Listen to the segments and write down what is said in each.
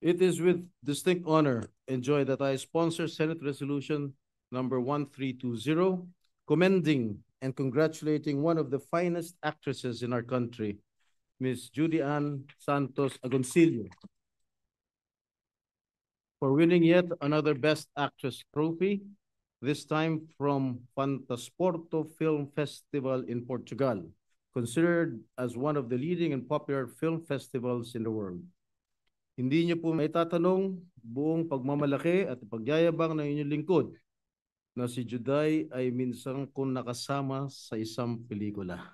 It is with distinct honor and joy that I sponsor Senate Resolution number 1320, commending and congratulating one of the finest actresses in our country, Miss Judy Ann Santos Agoncillo, for winning yet another Best Actress trophy, this time from Fantasporto Film Festival in Portugal, considered as one of the leading and popular film festivals in the world. Hindi niyo po maitatanong buong pagmamalaki at pagyayabang ng inyong lingkod na si Juday ay minsan kong nakasama sa isang pelikula.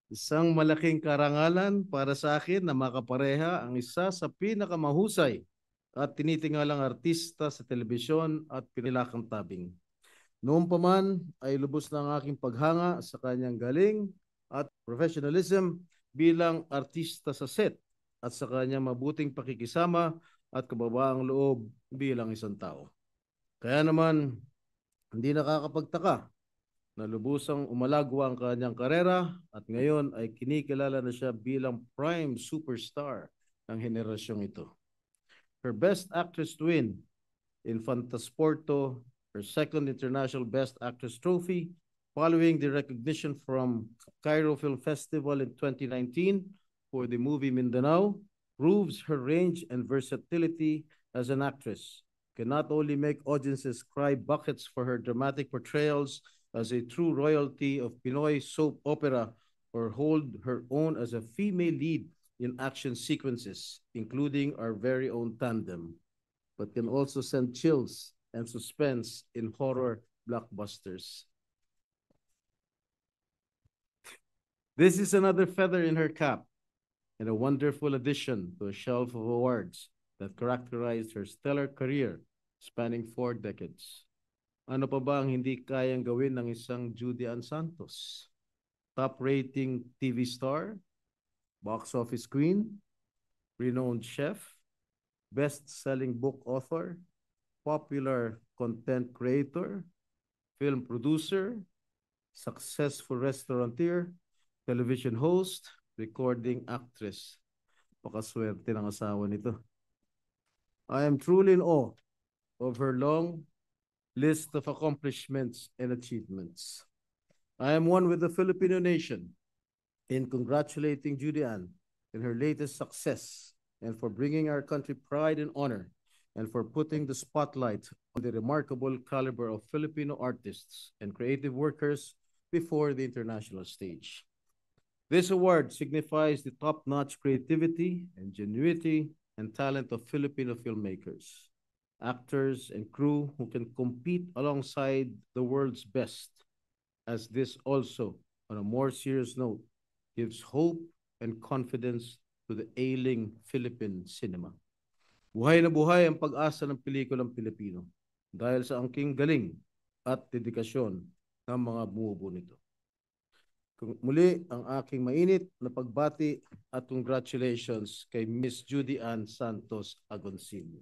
Isang malaking karangalan para sa akin na makapareha ang isa sa pinakamahusay at tinitingalang artista sa telebisyon at pinilakang tabing. Noon pa man ay lubos na ang aking paghanga sa kanyang galing at professionalism bilang artista sa set at sa kanyang mabuting pakikisama at kababaang loob bilang isang tao. Kaya naman, hindi nakakapagtaka na lubusang umalagwa ang kanyang karera at ngayon ay kinikilala na siya bilang prime superstar ng henerasyong ito. Her Best Actress to win in Fantasporto, her second International Best Actress trophy, following the recognition from Cairo Film Festival in 2019 for the movie Mindanao, proves her range and versatility as an actress. Can not only make audiences cry buckets for her dramatic portrayals as a true royalty of Pinoy soap opera, or hold her own as a female lead in action sequences, including our very own tandem, but can also send chills and suspense in horror blockbusters. This is another feather in her cap and a wonderful addition to a shelf of awards that characterized her stellar career spanning 4 decades. Ano pa ba ang hindi kayang gawin ng isang Judy Ann Santos? Top-rating TV star, box office queen, renowned chef, best-selling book author, popular content creator, film producer, successful restaurateur, television host, recording actress. Pakaswerte ng asawa nito. I am truly in awe of her long list of accomplishments and achievements. I am one with the Filipino nation in congratulating Judy Ann in her latest success and for bringing our country pride and honor and for putting the spotlight on the remarkable caliber of Filipino artists and creative workers before the international stage. This award signifies the top-notch creativity, ingenuity, and talent of Filipino filmmakers, actors, and crew who can compete alongside the world's best, as this also, on a more serious note, gives hope and confidence to the ailing Philippine cinema. Buhay na buhay ang pag-asa ng pelikulang Pilipino dahil sa angking galing at dedikasyon ng mga bumubuo nito. Muli ang aking mainit na pagbati at congratulations kay Miss Judy Ann Santos Agoncillo.